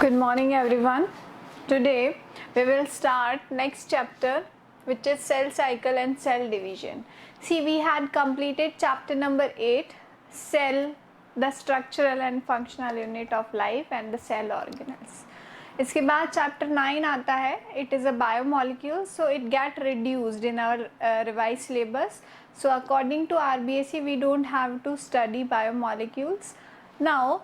Good morning everyone. Today we will start next chapter, which is cell cycle and cell division. See, we had completed chapter number 8, cell, the structural and functional unit of life and the cell organelles. इसके बाद chapter 9 आता है, it is a biomolecule, so it get reduced in our revised syllabus. So according to RBSE we don't have to study biomolecules. Now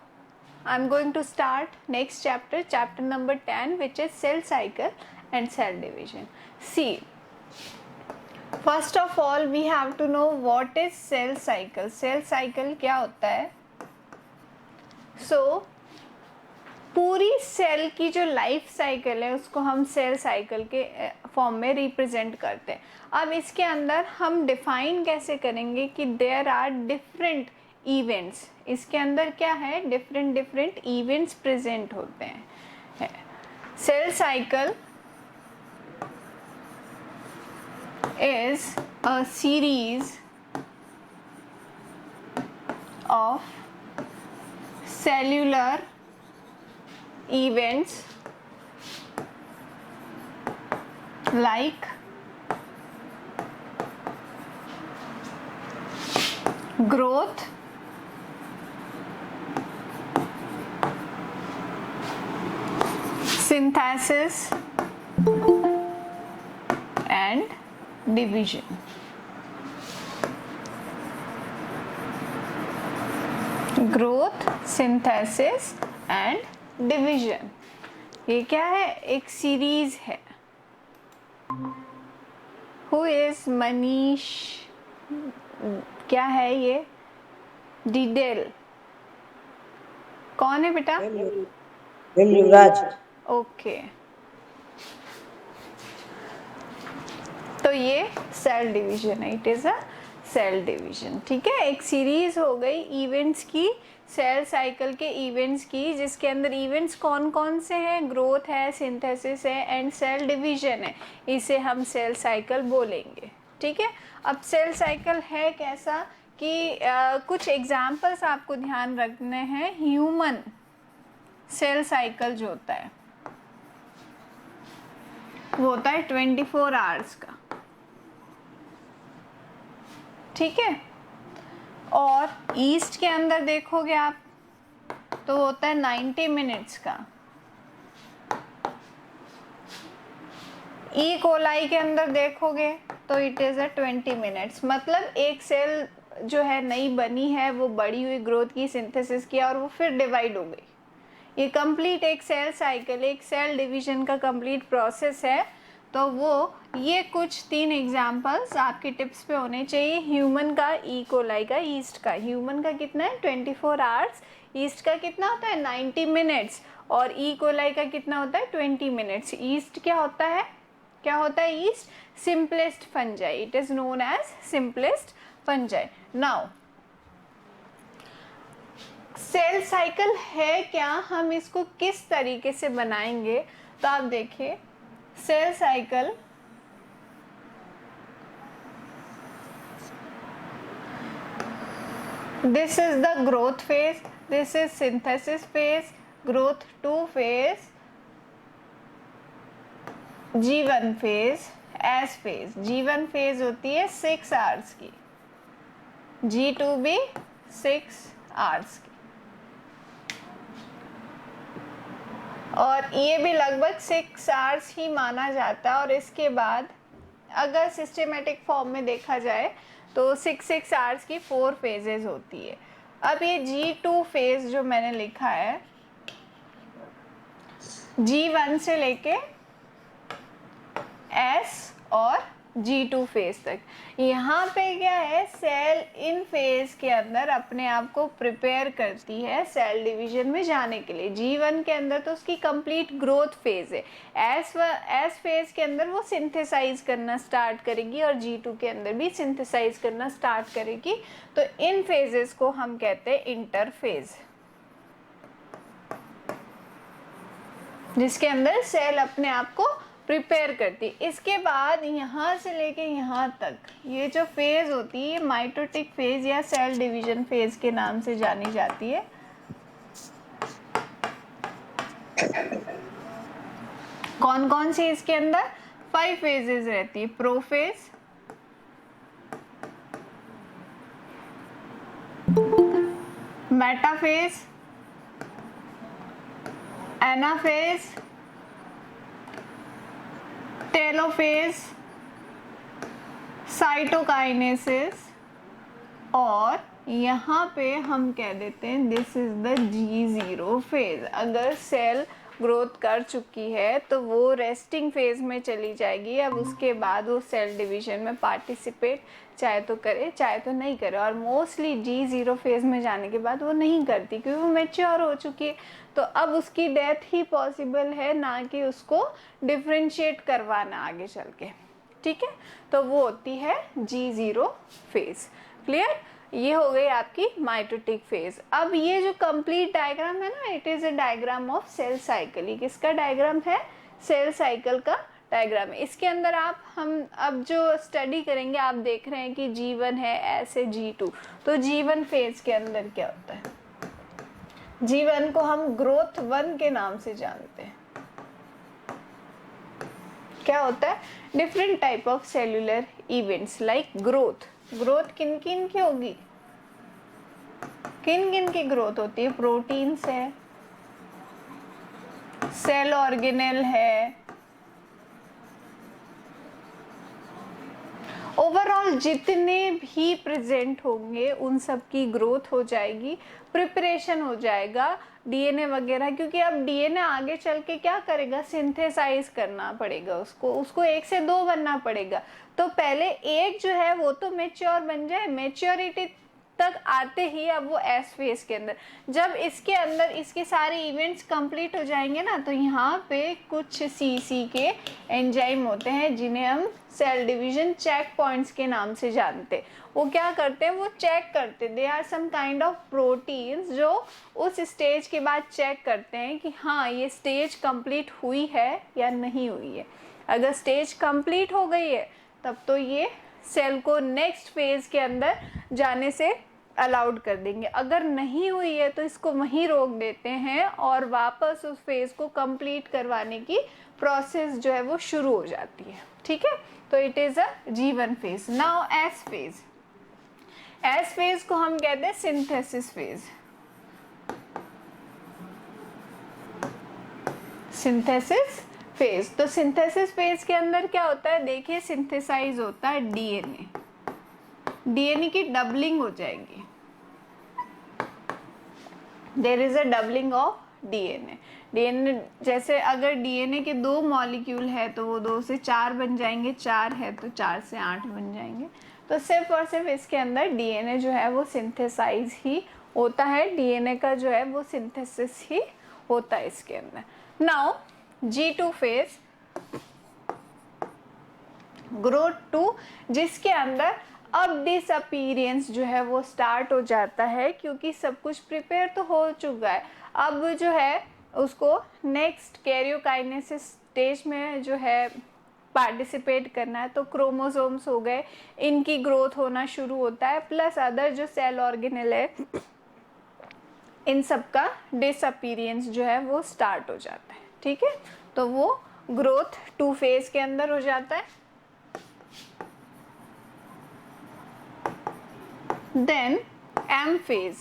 I'm going to start next chapter, chapter number 10, which is cell cycle and cell division. See, first of all we have to know what is cell cycle. Cell cycle क्या होता है? So पूरी cell की जो life cycle है उसको हम cell cycle के फॉर्म में रिप्रेजेंट करते हैं. अब इसके अंदर हम डिफाइन कैसे करेंगे कि देयर आर डिफरेंट इवेंट्स. इसके अंदर क्या है, डिफरेंट इवेंट्स प्रेजेंट होते हैं. Cell cycle is a series of cellular events like growth, synthesis and division. Growth, synthesis and division. ये क्या है? एक सीरीज है. Who is Manish? क्या है ये? डिडेल. कौन है बेटा? युवराज. ओके, तो ये सेल डिवीजन है. It is a cell division. ठीक है, एक सीरीज हो गई इवेंट्स की, सेल साइकिल के इवेंट्स की, जिसके अंदर इवेंट्स कौन कौन से हैं? ग्रोथ है, सिंथेसिस है एंड सेल डिवीजन है. इसे हम सेल साइकिल बोलेंगे. ठीक है, अब सेल साइकिल है कैसा कि कुछ एग्जाम्पल्स आपको ध्यान रखने हैं. ह्यूमन सेल साइकिल जो होता है वो होता है 24 आवर्स का. ठीक है, और ईस्ट के अंदर देखोगे आप तो होता है 90 मिनट्स का. ई कोलाई के अंदर देखोगे तो इट इज अ 20 मिनट्स. मतलब एक सेल जो है नई बनी है, वो बड़ी हुई, ग्रोथ की, सिंथेसिस किया और वो फिर डिवाइड हो गई. ये कंप्लीट एक सेल साइकिल, एक सेल डिवीजन का कंप्लीट प्रोसेस है. तो वो ये कुछ 3 एग्जाम्पल्स आपके टिप्स पे होने चाहिए. ह्यूमन का, ई कोलाई का, ईस्ट का. ह्यूमन का कितना है? 24 आवर्स. ईस्ट का कितना होता है? 90 मिनट्स. और ई कोलाई का कितना होता है? 20 मिनट्स. ईस्ट क्या होता है? क्या होता है yeast? Simplest fungi. It is known as simplest fungi. Now cell cycle है क्या, हम इसको किस तरीके से बनाएंगे? तो आप देखिए, cell cycle this is the growth phase, this is synthesis phase, growth 2 phase, G1 phase, S phase. G1 phase होती है 6 आवर्स की, G2 भी 6 आवर्स की, और ये भी लगभग 6 आवर्स ही माना जाता है. और इसके बाद अगर सिस्टेमेटिक फॉर्म में देखा जाए तो 6 आवर्स की 4 फेजेस होती है. अब ये G2 फेज जो मैंने लिखा है, G1 से लेके S और G2 फेज तक, यहाँ पे क्या है, सेल इन फेज के अंदर अपने आप को प्रिपेयर करती है सेल डिवीजन में जाने के लिए. G1 के अंदर तो उसकी कंप्लीट ग्रोथ फेज है. S फेज के अंदर वो सिंथेसाइज करना स्टार्ट करेगी और G2 के अंदर भी सिंथेसाइज करना स्टार्ट करेगी. तो इन फेजेस को हम कहते हैं इंटरफेज, जिसके अंदर सेल अपने आप को प्रिपेयर करती. इसके बाद यहाँ से लेके यहाँ तक ये जो फेज होती है माइटोटिक फेज या सेल डिवीजन फेज के नाम से जानी जाती है. कौन कौन सी इसके अंदर 5 फेजेस रहती है? Prophase, metaphase, anaphase, telophase, cytokinesis, और यहाँ पे हम कह देते हैं this is the G0 phase. अगर सेल ग्रोथ कर चुकी है तो वो रेस्टिंग फेज में चली जाएगी। अब उसके बाद वो सेल डिवीजन में पार्टिसिपेट चाहे तो करे चाहे तो नहीं करे, और मोस्टली G0 फेज में जाने के बाद वो नहीं करती क्योंकि वो मेच्योर हो चुकी है। तो अब उसकी डेथ ही पॉसिबल है, ना कि उसको डिफ्रेंशिएट करवाना आगे चल के। ठीक है, तो वो होती है G0 फेज। क्लियर? ये हो गई आपकी माइटोटिक फेज। अब ये जो कंप्लीट डायग्राम है ना, it is a diagram of cell cycle. ये किसका डायग्राम है? सेल साइकिल का डायग्राम है। इसके अंदर हम अब जो स्टडी करेंगे, आप देख रहे हैं कि G1 है, ऐसे G2। तो G1 फेज के अंदर क्या होता है? G1 को हम ग्रोथ 1 के नाम से जानते हैं। क्या होता है? Different type of cellular events like growth. Growth किन किन की होगी? किन किन की ग्रोथ होती है? प्रोटीन्स है, सेल ऑर्गेनेल है, ओवरऑल जितने भी प्रेजेंट होंगे उन सब की ग्रोथ हो जाएगी, प्रिपरेशन हो जाएगा डीएनए वगैरह। क्योंकि अब डीएनए आगे चल के क्या करेगा? सिंथेसाइज करना पड़ेगा उसको 1 से 2 बनना पड़ेगा। तो पहले एक जो है वो तो मेच्योर बन जाए, मेच्योरिटी तक आते ही अब वो एस फेज के अंदर, जब इसके अंदर इसके सारे इवेंट्स कंप्लीट हो जाएंगे ना, तो यहाँ पे कुछ सीसी के एंजाइम होते हैं जिन्हें हम सेल डिवीजन चेक पॉइंट्स के नाम से जानते हैं। वो क्या करते हैं? वो चेक करते, they are some kind of proteins जो उस स्टेज के बाद चेक करते हैं कि हाँ ये स्टेज कंप्लीट हुई है या नहीं हुई है। अगर स्टेज कंप्लीट हो गई है तब तो ये सेल को नेक्स्ट फेज के अंदर जाने से अलाउड कर देंगे। अगर नहीं हुई है तो इसको वहीं रोक देते हैं और वापस उस फेज को कंप्लीट करवाने की प्रोसेस जो है वो शुरू हो जाती है। ठीक है, तो it is a G1 phase. Now S phase. S phase को हम कहते हैं सिंथेसिस फेज। Synthesis phase. तो सिंथेसिस फेज के अंदर क्या होता है? देखिए, सिंथेसाइज होता है डीएनए। डीएनए की डबलिंग हो जाएगी। There is a doubling of DNA. DNA जैसे अगर डीएनए के 2 मॉलिक्यूल है तो वो 2 से 4 बन जाएंगे, 4 है तो 4 से 8 बन जाएंगे। तो सिर्फ और सिर्फ इसके अंदर डीएनए जो है वो सिंथेसाइज ही होता है, डीएनए का जो है वो सिंथेसिस ही होता है इसके अंदर। नाउ G2 फेज, ग्रोथ 2, जिसके अंदर अब डिसअपीयरेंस जो है वो स्टार्ट हो जाता है क्योंकि सब कुछ प्रिपेयर तो हो चुका है। अब जो है उसको नेक्स्ट कैरियोकाइनेसिस स्टेज में जो है पार्टिसिपेट करना है। तो क्रोमोसोम्स हो गए, इनकी ग्रोथ होना शुरू होता है, प्लस अदर जो सेल ऑर्गेनेल है इन सब का डिसअपीयरेंस जो है वो स्टार्ट हो जाता है। ठीक है, तो वो ग्रोथ 2 फेज के अंदर हो जाता है। देन एम फेज,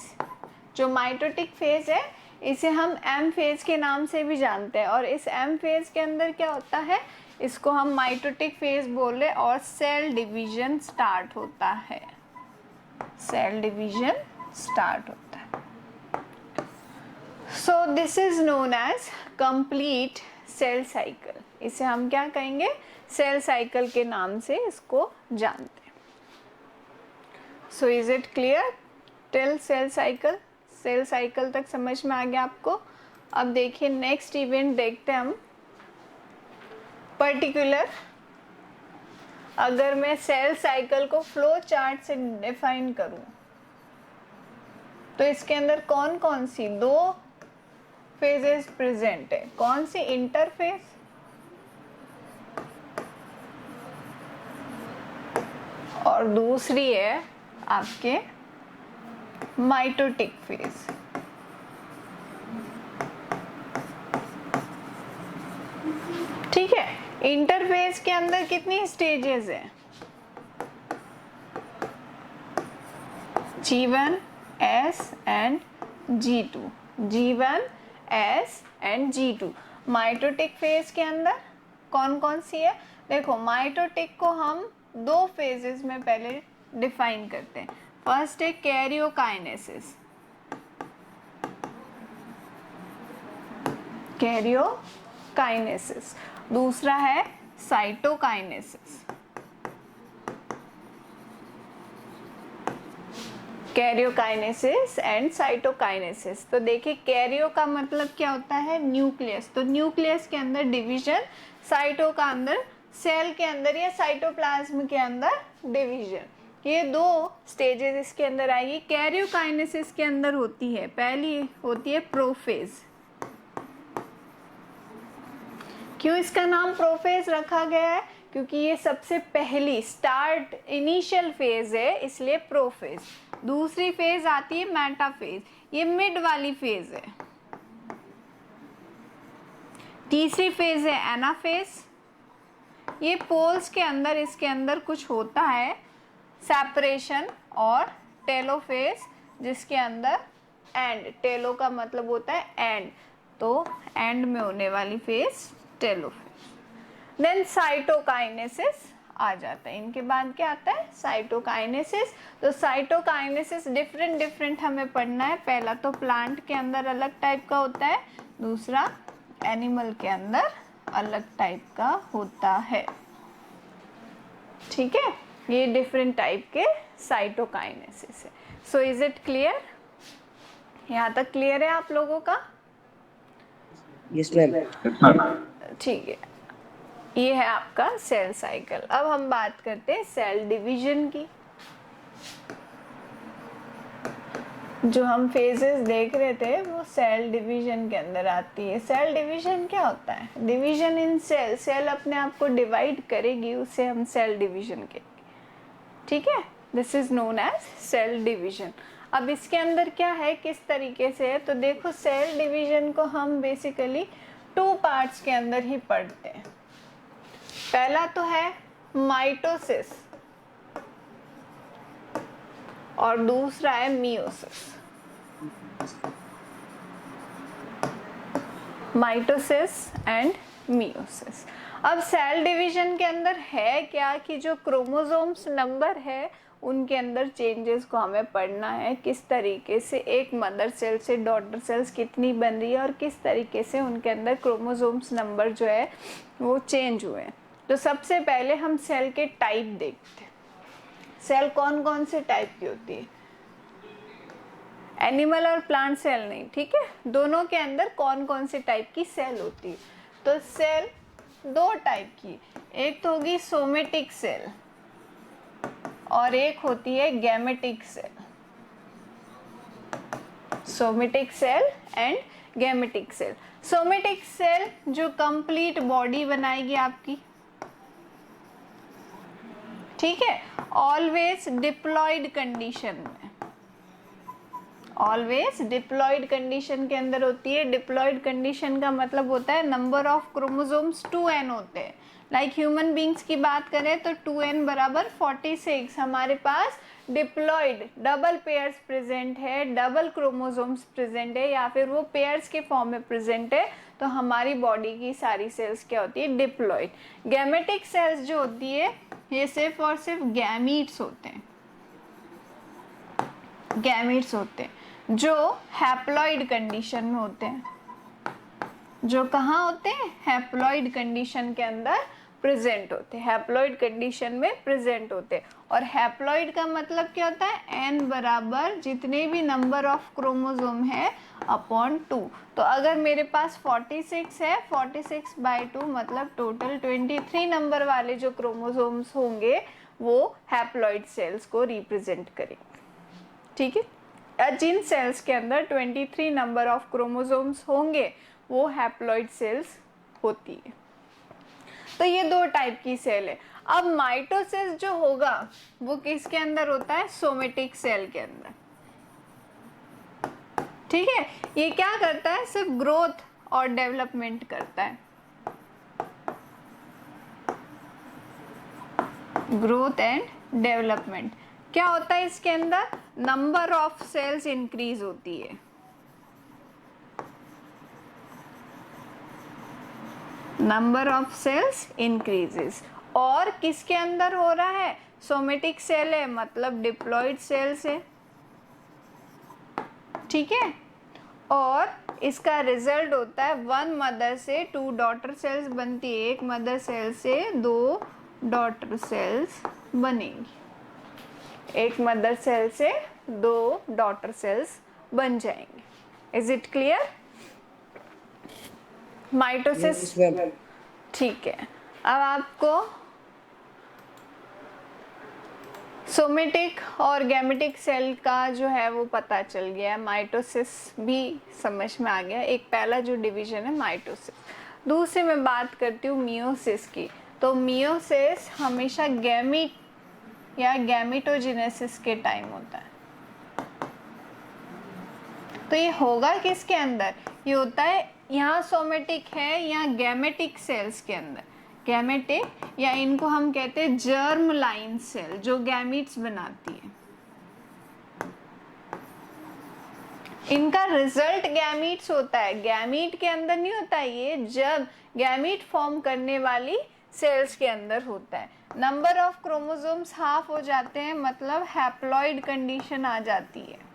जो माइटोटिक फेज है, इसे हम एम फेज के नाम से भी जानते हैं। और इस एम फेज के अंदर क्या होता है? इसको हम माइटोटिक फेज बोल रहे, और सेल डिवीजन स्टार्ट होता है। सेल डिवीजन स्टार्ट होता है। So this is known as complete cell cycle. इसे हम क्या कहेंगे? सेल साइकिल के नाम से इसको जानते हैं। So is it clear till cell cycle? Cell cycle तक समझ में आ गया आपको? अब देखिए नेक्स्ट इवेंट देखते हैं हम। पर्टिकुलर अगर मैं सेल साइकिल को फ्लो चार्ट से डिफाइन करूं तो इसके अंदर कौन कौन सी 2 फेजेस प्रेजेंट है? कौन सी? इंटरफेज और दूसरी है आपके माइटोटिक फेज। इंटरफेस के अंदर कितनी स्टेजेस है? G1, S and G2, G1, S and G2। Mitotic phase के अंदर कौन कौन सी है? देखो, माइटोटिक को हम दो फेजेस में पहले डिफाइन करते हैं। फर्स्ट है कैरियोकाइनेसिस, कैरियोकाइनेसिस। दूसरा है साइटोकाइनेसिस, कैरियोकाइनेसिस एंड साइटोकाइनेसिस। तो देखिए, कैरियो का मतलब क्या होता है? न्यूक्लियस। तो न्यूक्लियस के अंदर डिवीजन, साइटो का अंदर सेल के अंदर या साइटोप्लाज्म के अंदर डिवीजन। ये दो स्टेजेस इसके अंदर आएगी। कैरियोकाइनेसिस के अंदर होती है, पहली होती है प्रोफेज। क्यों इसका नाम प्रोफेज रखा गया है? क्योंकि ये सबसे पहली स्टार्ट इनिशियल फेज है, इसलिए प्रोफेज। दूसरी फेज आती है मेटाफेज, ये मिड वाली फेज है। तीसरी फेज है एनाफेज, ये पोल्स के अंदर, इसके अंदर कुछ होता है सेपरेशन। और टेलोफेज, जिसके अंदर एंड, टेलो का मतलब होता है एंड, तो एंड में होने वाली फेज टेलोफेज। देन साइटोकाइनेसिस आ जाता है। इनके बाद क्या आता है? साइटोकाइनेसिस। तो साइटोकाइनेसिस डिफरेंट हमें पढ़ना है। पहला तो प्लांट के अंदर अलग टाइप का होता है, दूसरा एनिमल के अंदर अलग टाइप का होता है। ठीक है, ये डिफरेंट टाइप के साइटोकाइनेसिस है। सो इज इट क्लियर? यहाँ तक क्लियर है आप लोगों का? Yes, ma'am. ठीक है, ये है आपका सेल साइकिल। अब हम बात करते हैं सेल डिवीजन की। जो हम फेजेस देख रहे थे वो सेल डिवीजन के अंदर आती है। सेल डिवीजन क्या होता है? डिवीजन इन सेल, सेल अपने आप को डिवाइड करेगी, उसे हम सेल डिवीजन कहेंगे। ठीक है, this is known as cell division. अब इसके अंदर क्या है, किस तरीके से है? तो देखो, सेल डिवीजन को हम बेसिकली टू पार्ट्स के अंदर ही पढ़ते हैं। पहला तो है माइटोसिस और दूसरा है मियोसिस। Mitosis and meiosis. अब सेल डिवीजन के अंदर है क्या कि जो क्रोमोसोम्स नंबर है उनके अंदर चेंजेस को हमें पढ़ना है। किस तरीके से एक मदर सेल से डॉटर सेल्स कितनी बन रही है और किस तरीके से उनके अंदर क्रोमोसोम्स नंबर जो है वो चेंज हुए हैं। तो सबसे पहले हम सेल के टाइप देखते हैं। सेल कौन कौन से टाइप की होती है? एनिमल और प्लांट सेल नहीं, ठीक है, दोनों के अंदर कौन कौन से टाइप की सेल होती है? तो सेल दो टाइप की, एक तो होगी सोमेटिक सेल और एक होती है gametic cell. Somatic cell and gametic cell. Somatic cell जो कंप्लीट बॉडी बनाएगी आपकी, ठीक है, ऑलवेज डिप्लॉयड कंडीशन में, ऑलवेज डिप्लॉयड कंडीशन के अंदर होती है। डिप्लॉयड कंडीशन का मतलब होता है नंबर ऑफ क्रोमोसोम्स 2n होते हैं। लाइक ह्यूमन बींग्स की बात करें तो 2n बराबर 46 हमारे पास डिप्लॉयड डबल पेयर्स प्रेजेंट है, डबल क्रोमोसोम्स प्रेजेंट है, या फिर वो पेयर्स के फॉर्म में प्रेजेंट है, तो हमारी बॉडी की सारी सेल्स क्या होती है? डिप्लॉयड। गैमेटिक सेल्स जो होती है ये सिर्फ और सिर्फ गैमीट्स होते हैं, गैमीट्स होते हैं जो हैप्लॉइड कंडीशन में होते हैं। जो कहाँ होते हैं? हैप्लॉइड कंडीशन के अंदर प्रेजेंट होते हैं, हैप्लॉइड कंडीशन में प्रेजेंट होते हैं। और हैप्लॉइड का मतलब क्या होता है? n बराबर जितने भी नंबर ऑफ क्रोमोसोम है अपॉन 2। तो अगर मेरे पास 46 है, 46/2 मतलब टोटल 23 नंबर वाले जो क्रोमोसोम्स होंगे वो हैप्लॉइड सेल्स को रिप्रेजेंट करेंगे। ठीक है, जिन सेल्स के अंदर 23 नंबर ऑफ क्रोमोसोम्स होंगे वो हैप्लॉइड सेल्स होती है। तो ये दो टाइप की सेल है। अब माइटोसिस जो होगा वो किसके अंदर होता है? सोमेटिक सेल के अंदर। ठीक है, ये क्या करता है? सिर्फ ग्रोथ और डेवलपमेंट करता है। Growth and development. क्या होता है इसके अंदर? नंबर ऑफ सेल्स इंक्रीज होती है। Number of cells increases. और किसके अंदर हो रहा है? सोमेटिक सेल है, मतलब डिप्लॉयड सेल्स है, ठीक है। और इसका रिजल्ट होता है 1 मदर से 2 डॉटर सेल्स बनती है। एक मदर सेल से 2 डॉटर सेल्स बनेंगी। एक मदर सेल से 2 डॉटर सेल्स बन जाएंगे। Is it clear? Mitosis, Yes, ma'am. ठीक है। अब आपको सोमेटिक और गैमेटिक सेल का जो है वो पता चल गया है, माइटोसिस भी समझ में आ गया। एक पहला जो डिवीजन है माइटोसिस। दूसरी मैं बात करती हूँ मियोसिस की। तो मियोसिस हमेशा गैमीट या गैमेटोजेनेसिस के टाइम होता है। तो ये होगा किसके अंदर? ये होता है यहाँ सोमेटिक है या गैमेटिक सेल्स के अंदर। गैमेटिक या इनको हम कहते हैं जर्म लाइन सेल, जो गैमीट्स बनाती है। इनका रिजल्ट गैमीट्स होता है, गैमीट के अंदर नहीं होता है। ये जब गैमीट फॉर्म करने वाली सेल्स के अंदर होता है। नंबर ऑफ क्रोमोसोम्स हाफ हो जाते हैं, मतलब हैप्लॉइड कंडीशन आ जाती है।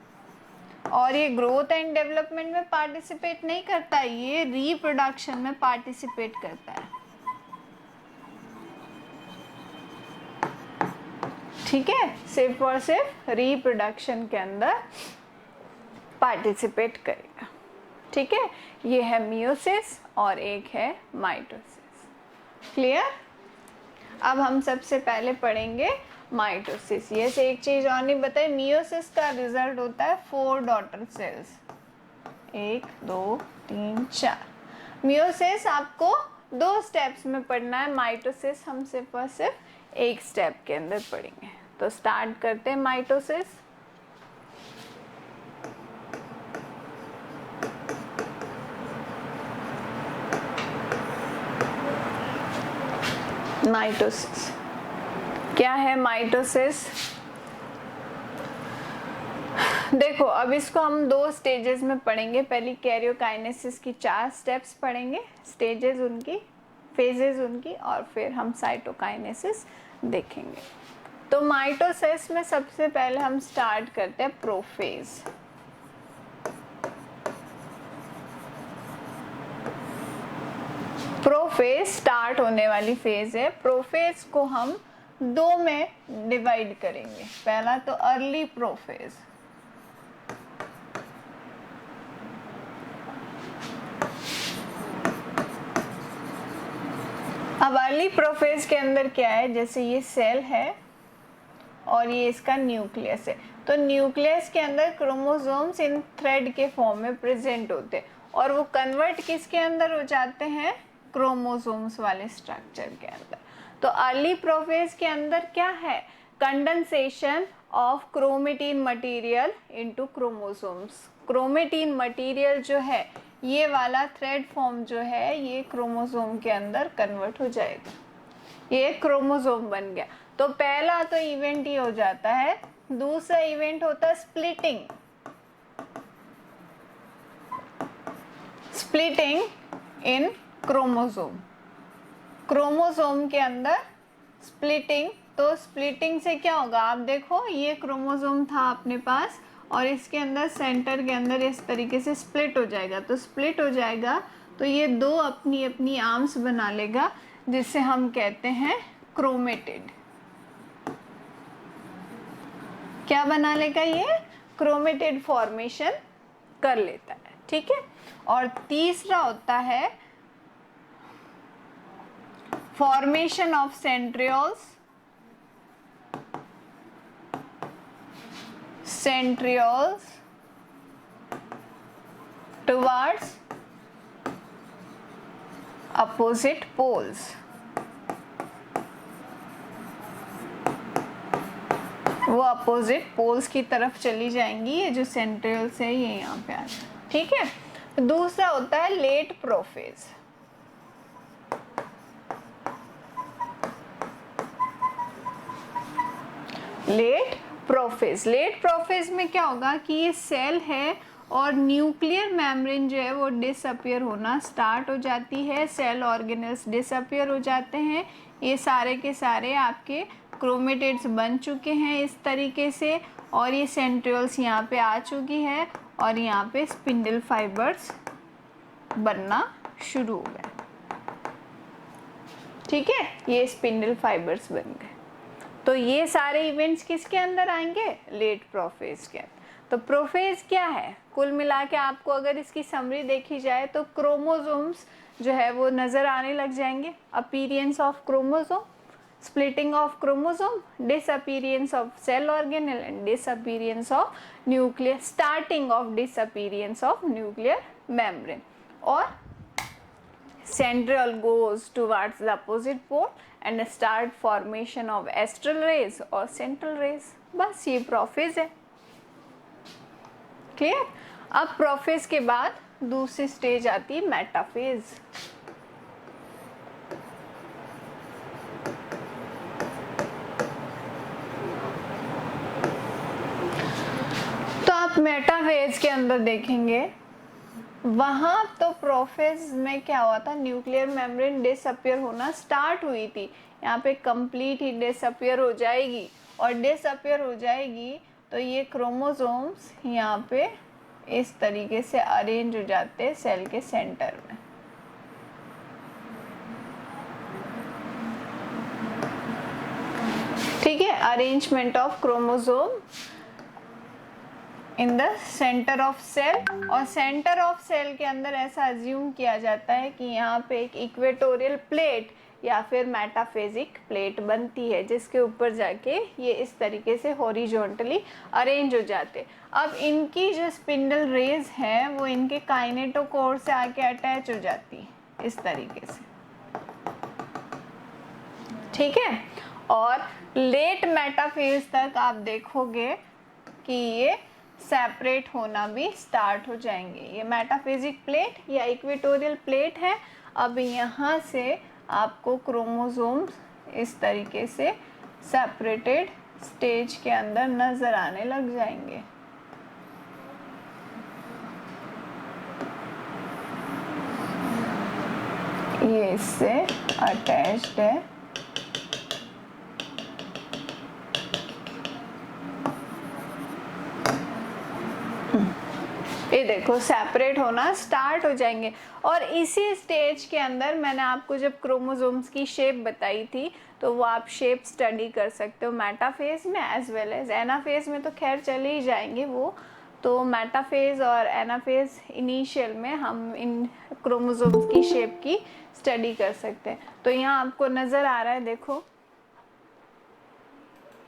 और ये ग्रोथ एंड डेवलपमेंट में पार्टिसिपेट नहीं करता, ये रिप्रोडक्शन में पार्टिसिपेट करता है, ठीक है। सिर्फ और सिर्फ रिप्रोडक्शन के अंदर पार्टिसिपेट करेगा, ठीक है। ये है मियोसिस और एक है माइटोसिस। क्लियर? अब हम सबसे पहले पढ़ेंगे माइटोसिस। ये से एक चीज और नहीं बताई, मियोसिस का रिजल्ट होता है 4 डॉटर सेल्स, 1 2 3 4। मियोसिस आपको 2 स्टेप्स में पढ़ना है, माइटोसिस हम सिर्फ और सिर्फ एक स्टेप के अंदर पढ़ेंगे। तो स्टार्ट करते हैं माइटोसिस। माइटोसिस क्या है? माइटोसिस देखो, अब इसको हम 2 स्टेजेस में पढ़ेंगे। पहली कैरियोकाइनेसिस की 4 स्टेप्स पढ़ेंगे, स्टेजेस उनकी, फेजेस उनकी, और फिर हम साइटोकाइनेसिस देखेंगे। तो माइटोसिस में सबसे पहले हम स्टार्ट करते हैं प्रोफेज। प्रोफेज स्टार्ट होने वाली फेज है। प्रोफेज को हम 2 में डिवाइड करेंगे। पहला तो अर्ली प्रोफेज, अब अर्ली प्रोफेज के अंदर क्या है, जैसे ये सेल है और ये इसका न्यूक्लियस है। तो न्यूक्लियस के अंदर क्रोमोसोम्स इन थ्रेड के फॉर्म में प्रेजेंट होते हैं और वो कन्वर्ट किसके अंदर हो जाते हैं? क्रोमोसोम्स वाले स्ट्रक्चर के अंदर। तो अर्ली प्रोफेज के अंदर क्या है? Condensation of chromatin material into chromosomes. Chromatin material जो है, ये वाला थ्रेड फॉर्म जो है, ये क्रोमोसोम के अंदर कन्वर्ट हो जाएगा, ये क्रोमोसोम बन गया। तो पहला तो इवेंट ही हो जाता है। दूसरा इवेंट होता है स्प्लिटिंग। स्प्लिटिंग इन क्रोमोसोम, क्रोमोसोम के अंदर स्प्लिटिंग। तो स्प्लिटिंग से क्या होगा? आप देखो, ये क्रोमोसोम था अपने पास और इसके अंदर सेंटर के अंदर इस तरीके से स्प्लिट हो जाएगा। तो स्प्लिट हो जाएगा तो ये 2 अपनी अपनी आर्म्स बना लेगा, जिसे हम कहते हैं क्रोमेटिड। क्या बना लेगा? ये क्रोमेटिड फॉर्मेशन कर लेता है, ठीक है। और तीसरा होता है formation of centrioles, centrioles towards opposite poles। वो अपोजिट पोल्स की तरफ चली जाएंगी। ये जो सेंट्रियोल्स है ये यहाँ पे आ जाए, ठीक है। दूसरा होता है late prophase. Late prophase. Late prophase में क्या होगा कि ये सेल है और न्यूक्लियर मेम्ब्रेन जो है वो डिसअपियर होना स्टार्ट हो जाती है, सेल ऑर्गेनेल्स डिसअपियर हो जाते हैं, ये सारे के सारे आपके क्रोमेटिड्स बन चुके हैं इस तरीके से, और ये सेंट्रियोल्स यहाँ पे आ चुकी है और यहाँ पे स्पिंडल फाइबर्स बनना शुरू हो गए। ठीक है, ये स्पिंडल फाइबर्स बन गए। तो ये सारे इवेंट्स किसके अंदर आएंगे? लेट प्रोफेज के अंदर। तो प्रोफेज क्या है? कुल मिला के आपको अगर इसकी समरी देखी जाए तो क्रोमोसोम्स जो है वो नजर आने लग जाएंगे, appearance of chromosome, splitting of chromosome, disappearance of cell organelle and disappearance of nuclear, starting of disappearance of nuclear membrane, और centriole goes towards the opposite pole and start formation of astral rays और central rays। बस ये prophase है। Clear? अब prophase के बाद दूसरी stage आती है मेटाफेज। आप मेटाफेज के अंदर देखेंगे, वहां तो प्रोफेज में क्या हुआ था, न्यूक्लियर मेम्ब्रेन डिसअपियर होना स्टार्ट हुई थी, यहाँ पे कंप्लीट ही डिसअपियर हो जाएगी, और डिसअपियर हो जाएगी तो ये क्रोमोसोम्स यहाँ पे इस तरीके से अरेंज हो जाते हैं सेल के सेंटर में। ठीक है, arrangement of chromosome in the centre of cell, और सेंटर ऑफ सेल के अंदर ऐसा अज्यूम किया जाता है कि यहाँ पे एक इक्वेटोरियल प्लेट या फिर मेटाफेजिक प्लेट बनती है, जिसके ऊपर जाके ये इस तरीके से हॉरिजॉन्टली अरेंज हो जाते। अब इनकी जो स्पिंडल रेज है वो इनके काइनेटोकोर से आके अटैच हो जाती है इस तरीके से। ठीक है, और लेट मेटाफेज तक आप देखोगे कि ये सेपरेट होना भी स्टार्ट हो जाएंगे। ये मेटाफेजिक प्लेट या इक्वेटोरियल प्लेट है। अब यहाँ से आपको क्रोमोसोम्स इस तरीके से सेपरेटेड स्टेज के अंदर नजर आने लग जाएंगे। ये इससे अटैच्ड है, ये देखो सेपरेट होना स्टार्ट हो जाएंगे। और इसी स्टेज के अंदर मैंने आपको जब क्रोमोसोम्स की शेप बताई थी तो वो आप शेप स्टडी कर सकते हो मेटाफेज में एज वेल एज एनाफेज में, तो खैर चले ही जाएंगे वो। तो मेटाफेज और एनाफेज इनिशियल में हम इन क्रोमोसोम्स की शेप की स्टडी कर सकते हैं। तो यहाँ आपको नज़र आ रहा है, देखो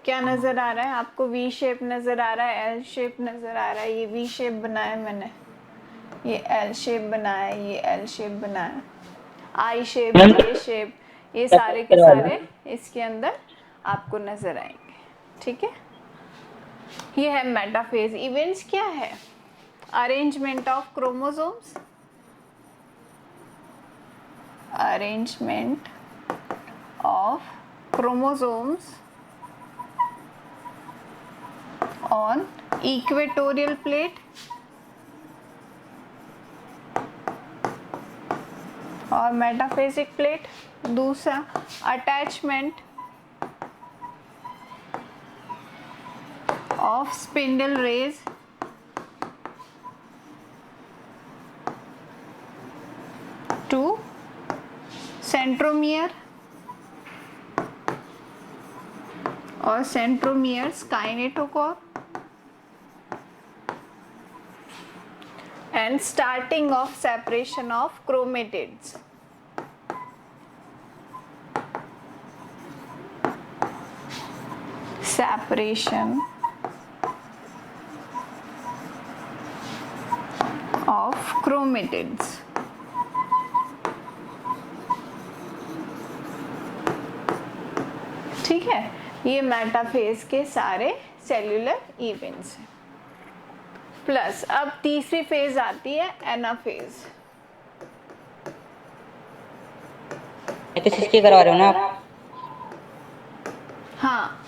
क्या नज़र आ रहा है आपको? वी शेप नज़र आ रहा है, एल शेप नज़र आ रहा है, ये वी शेप बनाया मैंने, ये एल शेप बनाया, ये एल शेप बनाया, आई शेप, ये शेप, ये सारे के सारे इसके अंदर आपको नज़र आएंगे। ठीक है, ये है मेटाफेज। इवेंट्स क्या है? Arrangement of chromosomes, arrangement of chromosomes on equatorial plate और मेटाफेजिक प्लेट। दूसरा, attachment of spindle rays to centromere और centromeres kinetochore, and starting of separation of chromatids। Separation of chromatids। ठीक है, ये मेटाफेज के सारे सेल्यूलर इवेंट्स हैं। Plus अब तीसरी फेज आती है एनाफेज। तो इसकी करवा रहे हो ना आप? हाँ,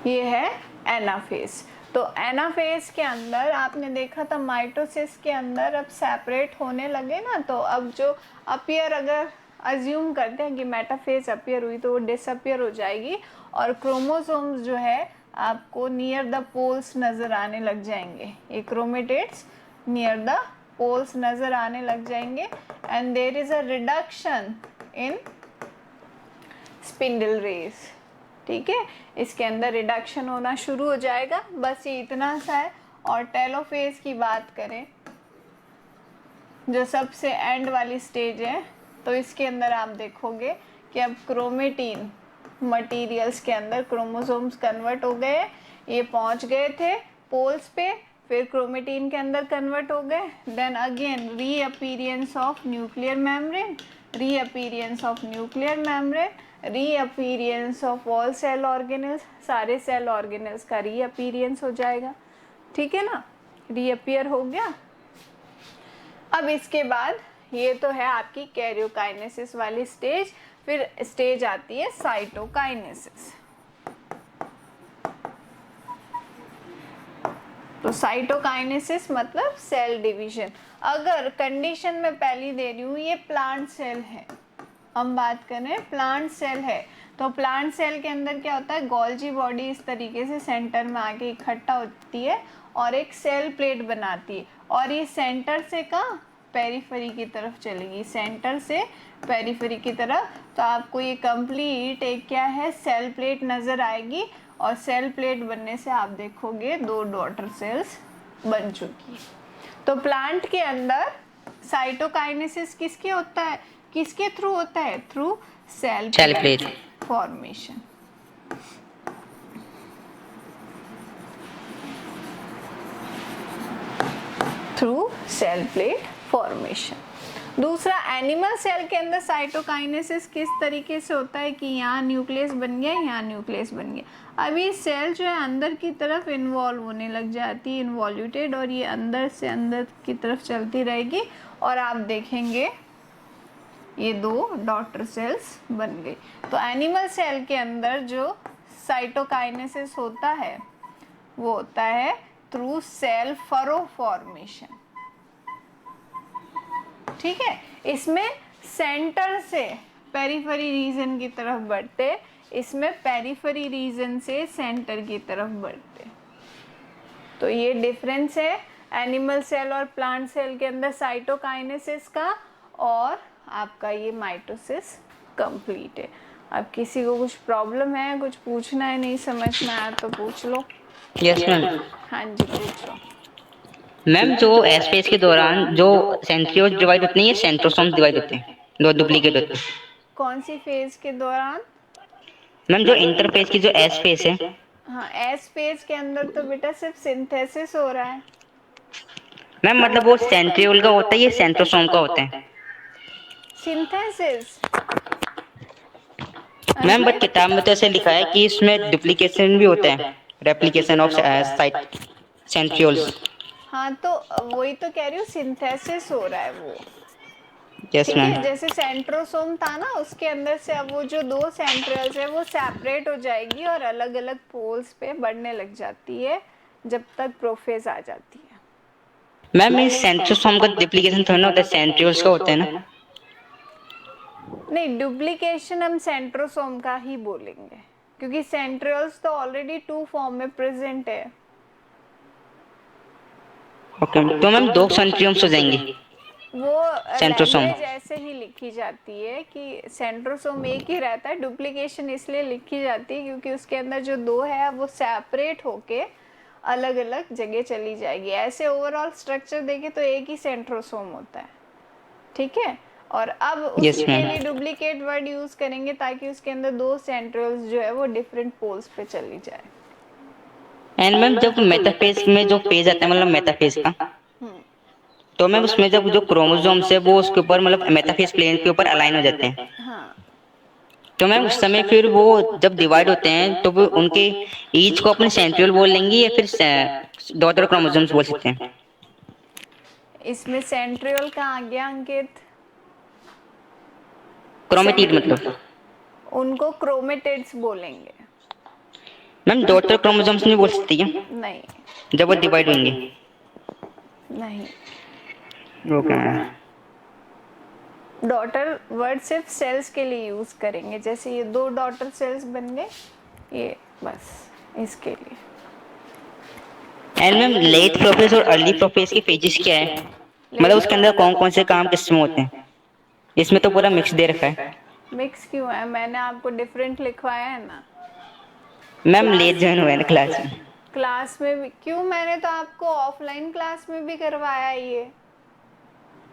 ये है एनाफेज। तो एनाफेज के अंदर आपने देखा था माइटोसिस के अंदर अब सेपरेट होने लगे ना, तो अब जो अपीयर, अगर अज्यूम करते हैं कि मेटाफेज अपीयर हुई तो वो डिसअपियर हो जाएगी और क्रोमोसोम्स जो है आपको नियर द पोल्स नज़र आने लग जाएंगे। ये क्रोमेटिड्स नियर द पोल्स नज़र आने लग जाएंगे and there is a reduction in spindle rays. ठीक है, इसके अंदर रिडक्शन होना शुरू हो जाएगा। बस ये इतना सा है। और टेलोफेज की बात करें जो सबसे एंड वाली स्टेज है, तो इसके अंदर आप देखोगे कि अब क्रोमेटीन मटेरियल्स के अंदर क्रोमोसोम्स कन्वर्ट हो गए। ये पहुंच गए थे पोल्स पे, फिर क्रोमेटीन के अंदर कन्वर्ट हो गए। Then again reappearance of nuclear membrane, reappearance of nuclear membrane, reappearance of all cell organelles, सारे सेल ऑर्गेनल्स का रीअपीयरेंस हो जाएगा। ठीक है ना, रीअपीयर हो गया। अब इसके बाद ये तो है आपकी कैरियोकाइनेसिस वाली स्टेज। फिर स्टेज आती है साइटोकाइनेसिस। तो साइटोकाइनेसिस मतलब सेल डिवीजन। अगर कंडीशन में पहली दे रही हूँ ये प्लांट सेल है, हम बात कर रहे हैं प्लांट सेल है, तो प्लांट सेल के अंदर क्या होता है, गोल्जी बॉडी इस तरीके से सेंटर में आके इकट्ठा होती है और एक सेल प्लेट बनाती है और ये सेंटर से कहाँ, पेरिफेरी की तरफ चलेगी, सेंटर से पेरिफेरी की तरफ। तो आपको ये कंप्लीट एक क्या है, सेल प्लेट नज़र आएगी और सेल प्लेट बनने से आप देखोगे 2 डॉटर सेल्स बन चुकी है। तो प्लांट के अंदर साइटोकाइनेसिस किसके होता है, किसके थ्रू होता है, through cell plate formation. Through cell plate formation. दूसरा, एनिमल सेल के अंदर साइटोकाइनेसिस किस तरीके से होता है कि यहाँ न्यूक्लियस बन गया, यहाँ न्यूक्लियस बन गया। अब ये सेल जो है अंदर की तरफ इन्वॉल्व होने लग जाती है, इन्वॉल्यूटेड, और ये अंदर से अंदर की तरफ चलती रहेगी और आप देखेंगे ये 2 डॉटर सेल्स बन गई। तो एनिमल सेल के अंदर जो साइटोकाइनेसिस होता है वो होता है थ्रू सेल फरो फॉर्मेशन। ठीक है, इसमें सेंटर से पेरिफेरी रीजन की तरफ बढ़ते, इसमें पेरिफेरी रीजन से सेंटर की तरफ बढ़ते। तो ये डिफरेंस है एनिमल सेल और प्लांट सेल के अंदर साइटोकाइनेसिस का, और आपका ये माइटोसिस कंप्लीट है। अब किसी को कुछ प्रॉब्लम है, कुछ पूछना है, नहीं समझ में आया तो पूछ लो। Yes ma'am. हाँ जी, पूछो। मैम जो एस फेज के दौरान जो सेंट्रियोल्स डिवाइड होते हैं, ये सेंट्रोसोम्स डिवाइड होते हैं, 2 डुप्लीकेट होते हैं। कौन सी फेज के दौरान? मैम जो इंटरफेज की जो एस फेज है, हाँ, एस फेज के अंदर तो बेटा सिर्फ सिंथेसिस हो रहा है। मैम मतलब वो सेंट्रियोल का होता है, ये सेंट्रोसोम का होता है। सिंथेसिस मैम बट किताब में तो ऐसे लिखा है कि इसमें डुप्लीकेशन भी होता है, रेप्लिकेशन ऑफ साइट सेंट्रियोल्स। हाँ, तो वही तो कह रही हूँ, सिंथेसिस हो रहा है वो। यस ठीक है, मैम। जैसे सेंट्रोसोम था ना, उसके अंदर से अब वो जो 2 सेंट्रियल्स है वो सेपरेट हो जाएगी और अलग अलग पोल्स पे बढ़ने लग जाती है जब तक प्रोफेज आ जाती है। मैम इस सेंट्रोसोम का डुप्लीकेशन थोड़ा ना होता है, सेंट्रियोल्स का होता है ना। नहीं, डुप्लीकेशन हम सेंट्रोसोम का ही बोलेंगे क्योंकि सेंट्रियल्स तो ऑलरेडी 2 फॉर्म में प्रेजेंट है। ओके, तो मैम 2 सेंट्रियोम्स हो जाएंगे। वो सेंट्रोसोम। लैंग्वेज ऐसे ही लिखी जाती है कि सेंट्रोसोम एक ही रहता है, डुप्लीकेशन इसलिए लिखी जाती है क्योंकि उसके अंदर जो 2 है वो सेपरेट होके अलग अलग जगह चली जाएगी। ऐसे ओवरऑल स्ट्रक्चर देखे तो एक ही सेंट्रोसोम होता है। ठीक है, और अब उसके लिए डुप्लीकेट वर्ड यूज करेंगे ताकि उसके अंदर 2 सेंट्रियल्स जो है वो डिफरेंट पोल्स पे चली जाए। एंड मैम जब मेटाफेज में जो फेज आता है, मतलब मेटाफेज का, तो मैम उसमें जब जो क्रोमोसोम्स है वो उसके ऊपर मतलब मेटाफेज प्लेन के ऊपर अलाइन हो जाते हैं। हाँ, तो मैम उस समय फिर वो जब डिवाइड होते हैं तो वो उनके ईच को अपने सेंट्रियोल बोल लेंगे या फिर डॉटर क्रोमोसोम्स बोल सकते हैं। इसमें सेंट्रियल का आ गया अंकित, क्रोमेटिड मतलब। उनको क्रोमेटिड्स बोलेंगे। मैम डॉटर क्रोमोसोम्स नहीं बोल सकती क्या नहीं जब वो डिवाइड होंगे? नहीं, ओके मैम। डॉटर वर्ड सिर्फ सेल्स के लिए यूज करेंगे, जैसे ये 2 डॉटर सेल्स बन गए, ये बस इसके लिए। एंड मैम लेट प्रोफेज और अर्ली प्रोफेज की फेजेस क्या है, मतलब उसके अंदर कौन कौन से काम किसमें होते हैं? इसमें तो पूरा मिक्स दे रखा है। मिक्स क्यों है, मैंने आपको डिफरेंट लिखवाया है ना। मैम लेट ज्वाइन हुआ है ना क्लास में। क्लास में भी क्यों, मैंने तो आपको ऑफलाइन क्लास में भी करवाया ये,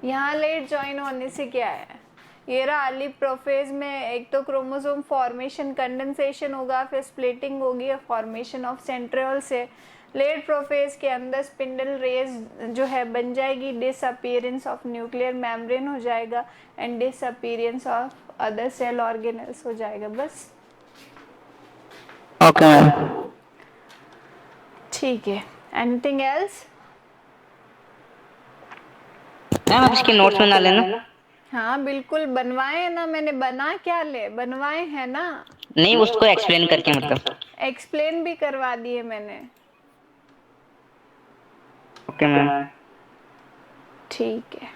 यहाँ लेट ज्वाइन होने से क्या है। ये रहा अर्ली प्रोफेज में एक तो क्रोमोसोम फॉर्मेशन कंडेंसेशन होगा, फिर स्प्लिटिंग होगी और फॉर्मेशन ऑफ सेंट्रियोल से। लेट प्रोफेज के अंदर स्पिंडल रेज जो है बन जाएगी, डिसअपीयरेंस ऑफ न्यूक्लियर मेम्ब्रेन हो जाएगा and disappearance of other cell organelles हो जाएगा, बस। Okay ma'am. ठीक है, एनीथिंग एल्स? मैम आप इसके नोट्स बना लेना। हाँ बिल्कुल बनवाए हैं ना मैंने, बना क्या ले, बनवाए हैं ना। नहीं उसको एक्सप्लेन करके मतलब। एक्सप्लेन भी करवा दिए मैंने। Okay ma'am. ठीक है।